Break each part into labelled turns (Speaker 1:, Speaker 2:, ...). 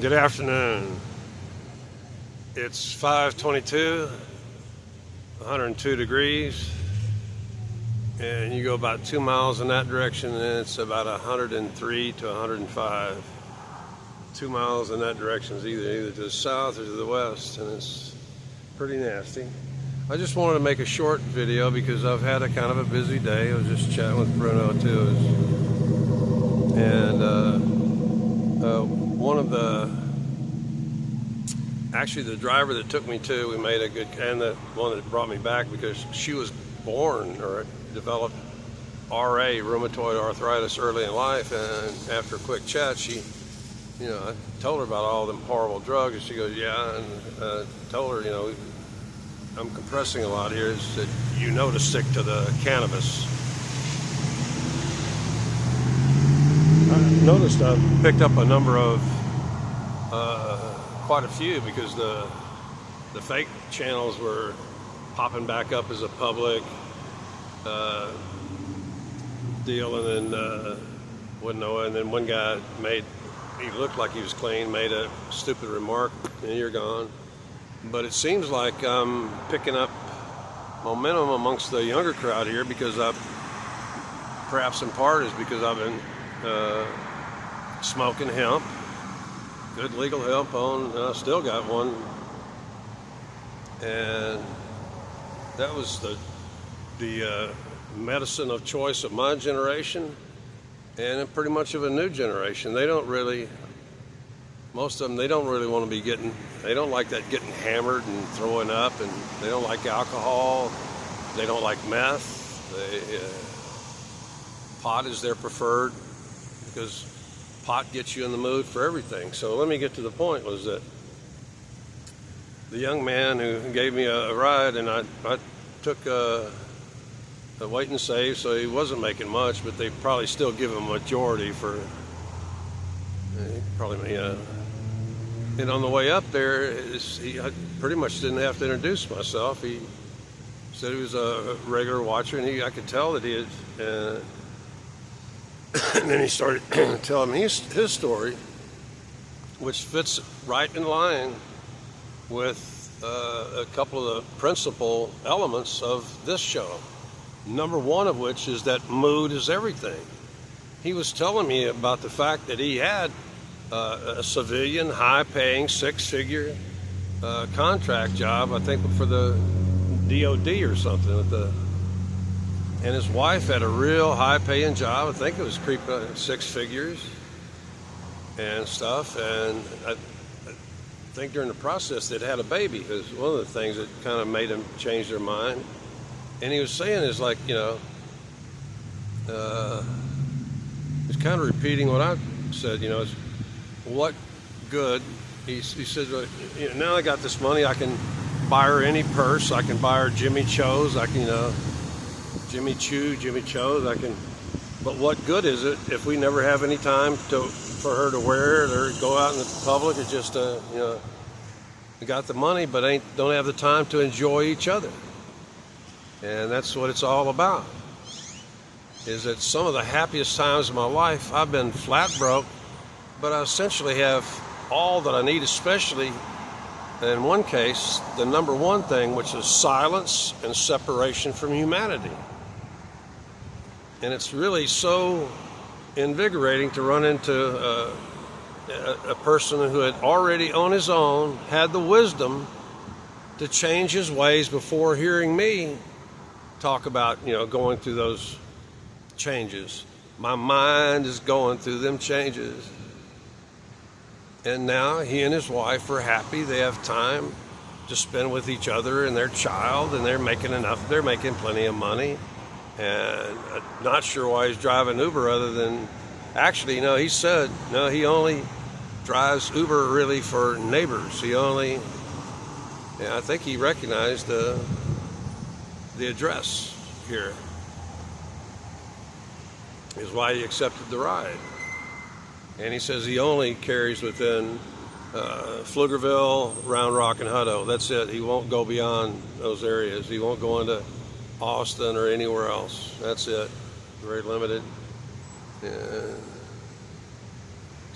Speaker 1: Good afternoon. It's 5:22, 102 degrees, and you go about 2 miles in that direction and it's about 103 to 105. 2 miles in that direction is either to the south or to the west, and it's pretty nasty. I just wanted to make a short video because I've had a kind of a busy day. I was just chatting with Bruno too, and one of the driver that took me to, we made a good, and the one that brought me back, because she was born or developed RA, rheumatoid arthritis, early in life, and after a quick chat, I told her about all them horrible drugs, and she goes, yeah, and told her, I'm compressing a lot here, is that to stick to the cannabis. I noticed I picked up a number of, quite a few, because the fake channels were popping back up as a public deal, and then wouldn't know it. And then one guy he looked like he was clean, made a stupid remark, and you're gone. But it seems like I'm picking up momentum amongst the younger crowd here, because perhaps in part is because I've been smoking hemp, good legal hemp I still got one, and that was the medicine of choice of my generation, and pretty much of a new generation. Most of them, they don't really want to be they don't like that getting hammered and throwing up, and they don't like alcohol, they don't like meth, pot is their preferred, because pot gets you in the mood for everything. So let me get to the point, was that the young man who gave me a ride, and I took a wait and save, so he wasn't making much, but they probably still give him a majority for, and on the way up there, I pretty much didn't have to introduce myself. He said he was a regular watcher, and I could tell that he had, and then he started telling me his story, which fits right in line with a couple of the principal elements of this show. Number one of which is that mood is everything. He was telling me about the fact that he had a civilian, high-paying, six-figure contract job, I think for the DOD or something, and his wife had a real high-paying job. I think it was 6 figures and stuff. And I think during the process they'd had a baby. It was one of the things that kind of made them change their mind. And he was saying is like, he's kind of repeating what I said. Is what good? He said, now I got this money, I can buy her any purse, I can buy her Jimmy Cho's, I can, Jimmy Cho's, but what good is it if we never have any time for her to wear it or go out in the public? It's just, we got the money, but don't have the time to enjoy each other. And that's what it's all about, is that some of the happiest times of my life, I've been flat broke, but I essentially have all that I need, especially in one case, the number one thing, which is silence and separation from humanity. And it's really so invigorating to run into a person who had already on his own had the wisdom to change his ways before hearing me talk about, going through those changes. My mind is going through them changes. And now he and his wife are happy. They have time to spend with each other and their child, and they're making plenty of money. And I'm not sure why he's driving Uber, other than, actually, he said, no, he only drives Uber really for neighbors. I think he recognized the address here is why he accepted the ride. And he says he only carries within Pflugerville, Round Rock, and Hutto. That's it. He won't go beyond those areas. He won't go into Austin or anywhere else. That's it. Very limited.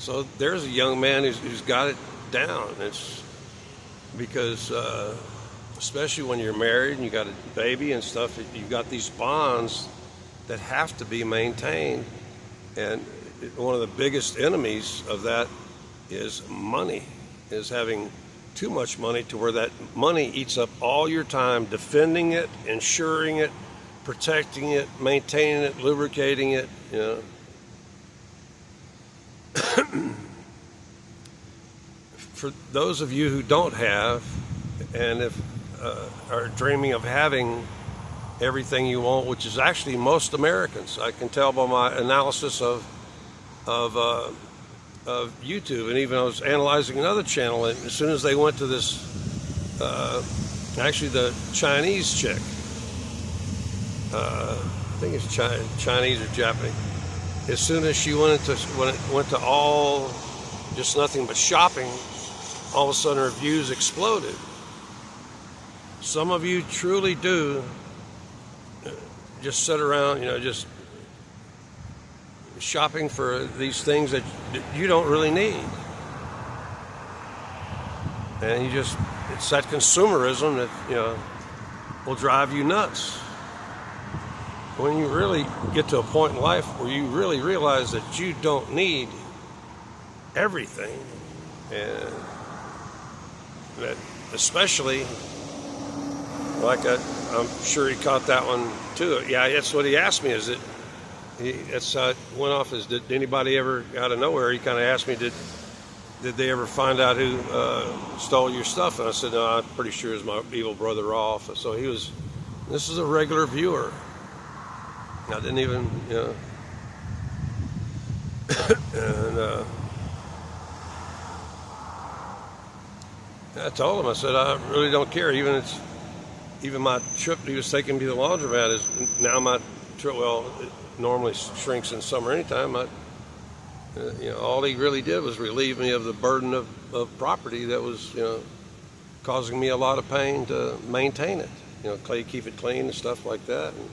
Speaker 1: So there's a young man who's got it down. It's because, especially when you're married and you got a baby and stuff, you've got these bonds that have to be maintained. And one of the biggest enemies of that is money, is having too much money to where that money eats up all your time defending it, insuring it, protecting it, maintaining it, lubricating it, you know. For those of you who don't have, and if are dreaming of having everything you want, which is actually most Americans, I can tell by my analysis of YouTube, and even I was analyzing another channel, and as soon as they went to this, actually the Chinese chick, I think it's Chinese or Japanese. As soon as she went to all just nothing but shopping, all of a sudden her views exploded. Some of you truly do just sit around, you know, just shopping for these things that you don't really need. And you just, it's that consumerism that, you know, will drive you nuts. When you really get to a point in life where you really realize that you don't need everything, and that especially, like I'm sure he caught that one too. Yeah, that's what he asked me. Is it? That's how it went off. Is did anybody ever out of nowhere? He kind of asked me, did they ever find out who stole your stuff? And I said, no, I'm pretty sure it was my evil brother Rolf. So he was. This is a regular viewer. I didn't even, you know. And I told him, I said, I really don't care. Even my trip he was taking me to the laundromat is now my trip. Well, it normally shrinks in summer anytime. You know, all he really did was relieve me of the burden of property that was, you know, causing me a lot of pain to maintain it. You know, keep it clean and stuff like that. And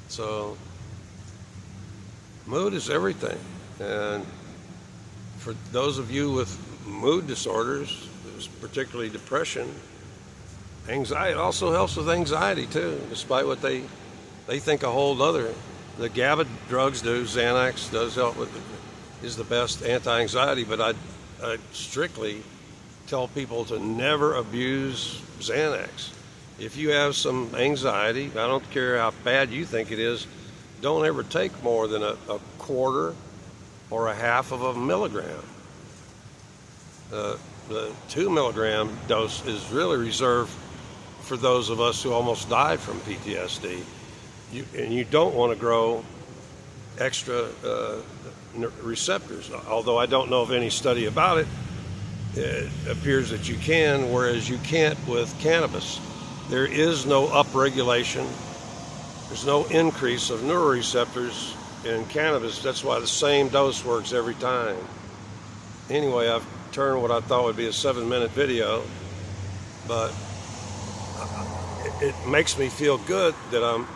Speaker 1: so, mood is everything. And for those of you with mood disorders, particularly depression, anxiety, it also helps with anxiety too, despite what they think a whole other. The GABA drugs do, Xanax does help with is the best anti-anxiety, but I strictly tell people to never abuse Xanax. If you have some anxiety, I don't care how bad you think it is, don't ever take more than a quarter or a half of a milligram. The 2 milligram dose is really reserved for those of us who almost died from PTSD. And you don't want to grow extra receptors, although I don't know of any study about it. It appears that you can, whereas you can't with cannabis. There is no upregulation. There's no increase of neuroreceptors in cannabis. That's why the same dose works every time. Anyway, I've turned what I thought would be a 7-minute video, but it makes me feel good that I'm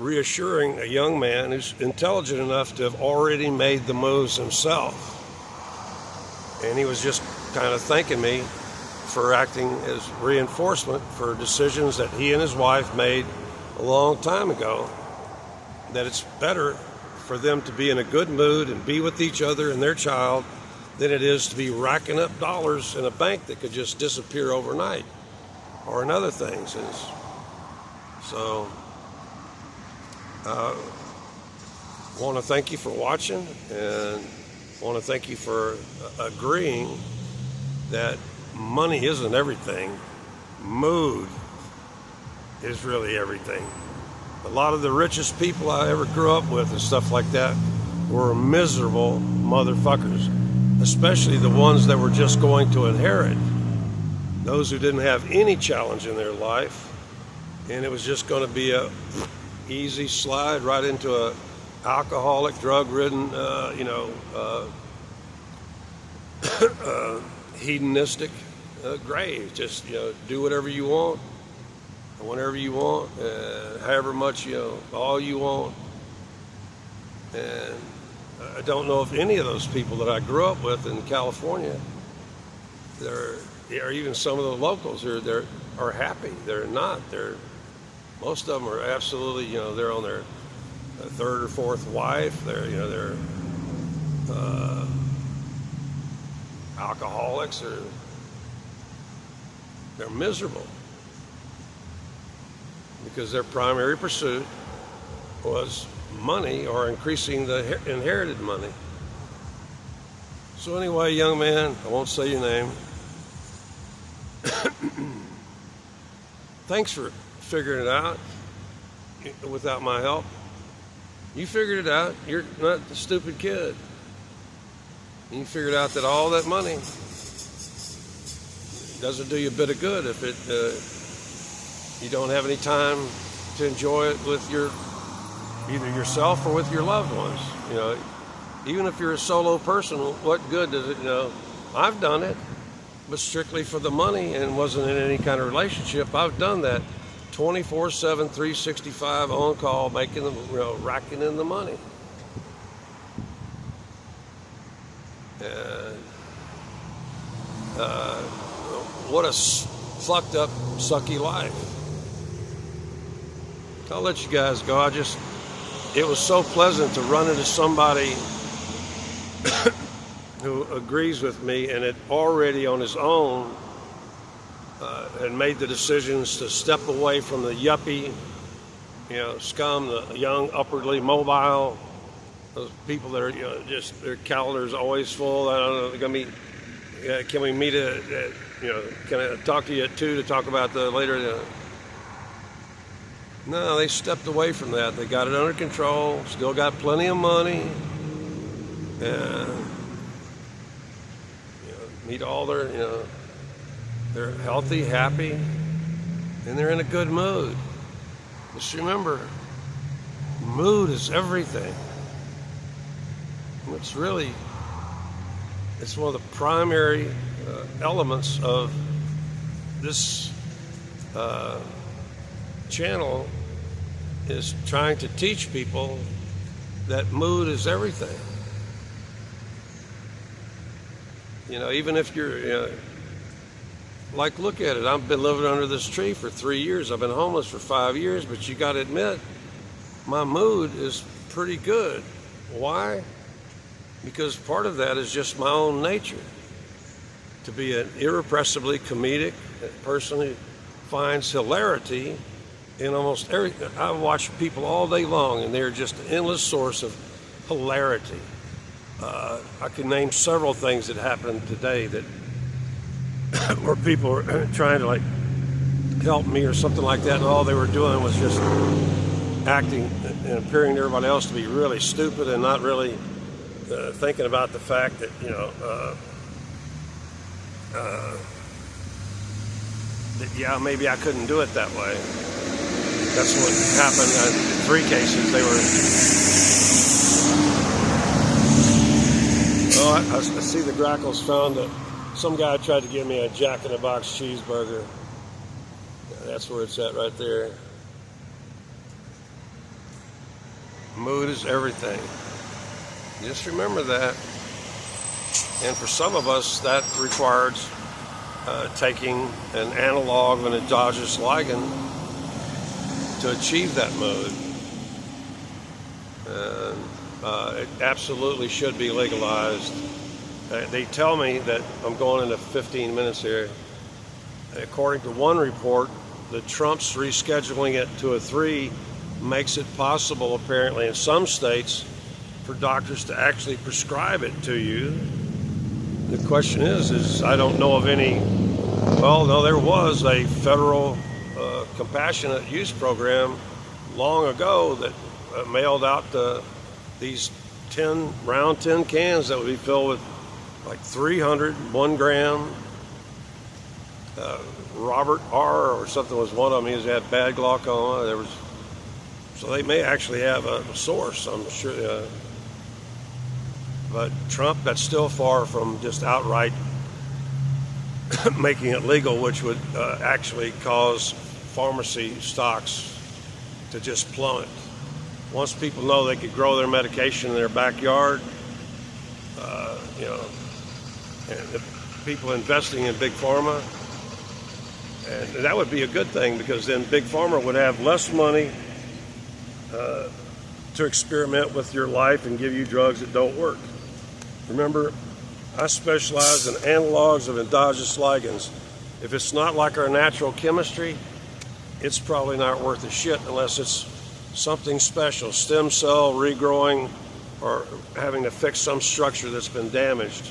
Speaker 1: reassuring a young man who's intelligent enough to have already made the moves himself. And he was just kind of thanking me for acting as reinforcement for decisions that he and his wife made a long time ago, that it's better for them to be in a good mood and be with each other and their child than it is to be racking up dollars in a bank that could just disappear overnight or in other things. So I want to thank you for watching, and want to thank you for agreeing that money isn't everything. Mood is really everything. A lot of the richest people I ever grew up with and stuff like that were miserable motherfuckers, especially the ones that were just going to inherit. Those who didn't have any challenge in their life, and it was just going to be a easy slide right into a alcoholic, drug-ridden, hedonistic grave. Just, you know, do whatever you want, whenever you want, however much, you know, all you want. And I don't know if any of those people that I grew up with in California, or even some of the locals are happy. They're not. Most of them are absolutely, they're on their third or fourth wife. They're alcoholics, or they're miserable because their primary pursuit was money or increasing the inherited money. So anyway, young man, I won't say your name. Thanks for figuring it out without my help. You figured it out. You're not the stupid kid. You figured out that all that money doesn't do you a bit of good if you don't have any time to enjoy it with either yourself or with your loved ones. Even if you're a solo person, what good does it? I've done it, but strictly for the money and wasn't in any kind of relationship. I've done that 24/7, 365 on call, making racking in the money. And what a fucked up, sucky life. I'll let you guys go. It was so pleasant to run into somebody who agrees with me and had already on his own had made the decisions to step away from the yuppie, scum, the young, upwardly mobile, those people that are, just their calendar's always full. I don't know, they're gonna meet. Can we meet can I talk to you at 2 to talk about the later? No, they stepped away from that. They got it under control. Still got plenty of money, and meet all their, they're healthy, happy, and they're in a good mood. Just remember, mood is everything. It's one of the primary elements of this channel, is trying to teach people that mood is everything. Even if you're, look at it. I've been living under this tree for 3 years. I've been homeless for 5 years, but you got to admit, my mood is pretty good. Why? Because part of that is just my own nature. To be an irrepressibly comedic person who finds hilarity in almost everything. I watch people all day long, and they're just an endless source of hilarity. I can name several things that happened today that where people were trying to help me or something like that, and all they were doing was just acting and appearing to everybody else to be really stupid and not really thinking about the fact that that maybe I couldn't do it that way. That's what happened in 3 cases. They were. I see the Grackles found some guy tried to give me a Jack in the Box cheeseburger. That's where it's at right there. Mood is everything. Just remember that. And for some of us, that requires taking an analog of an endogenous ligand to achieve that mood. And it absolutely should be legalized. They tell me that I'm going into 15 minutes here. According to one report, the Trump's rescheduling it to a 3 makes it possible, apparently, in some states for doctors to actually prescribe it to you. The question is I don't know of any. Well, no, there was a federal compassionate use program long ago that mailed out these round 10 cans that would be filled with 300 1-gram. Robert R. or something was one of them. He had bad glaucoma. So they may actually have a source, I'm sure. But Trump, that's still far from just outright making it legal, which would actually cause pharmacy stocks to just plummet. once people know they could grow their medication in their backyard, you know, and the people investing in big pharma, and that would be a good thing, because then big pharma would have less money to experiment with your life and give you drugs that don't work. Remember, I specialize in analogs of endogenous ligands. If it's not like our natural chemistry, it's probably not worth a shit unless it's something special, stem cell regrowing, or having to fix some structure that's been damaged.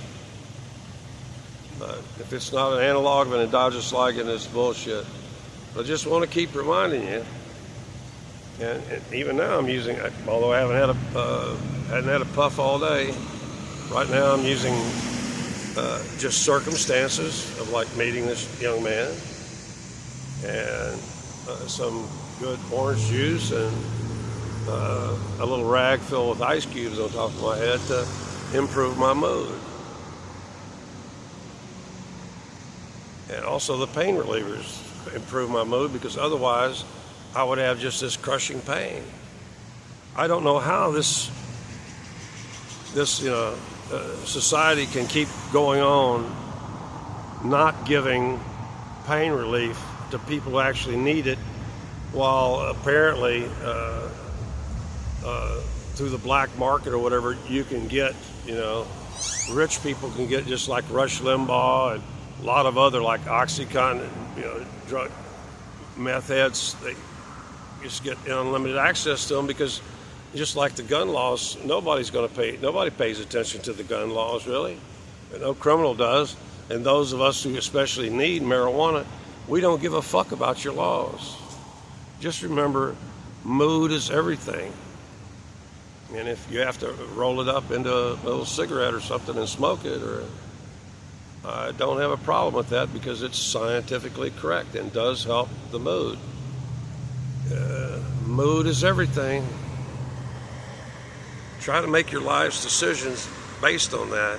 Speaker 1: But if it's not an analog of an endogenous ligand, it's bullshit. I just want to keep reminding you. And even now I'm using, although I hadn't had a puff all day, right now I'm using just circumstances of like meeting this young man, and some good orange juice, and a little rag filled with ice cubes on top of my head to improve my mood. And also the pain relievers improve my mood, because otherwise I would have just this crushing pain. I don't know how this society can keep going on not giving pain relief to people who actually need it, while apparently through the black market or whatever you can get, rich people can get, just like Rush Limbaugh and a lot of other, like OxyContin, drug meth heads. They just get unlimited access to them, because just like the gun laws, nobody pays attention to the gun laws, really. No criminal does. And those of us who especially need marijuana, we don't give a fuck about your laws. Just remember, mood is everything. And if you have to roll it up into a little cigarette or something and smoke it, I don't have a problem with that, because it's scientifically correct and does help the mood. Mood is everything. Try to make your life's decisions based on that.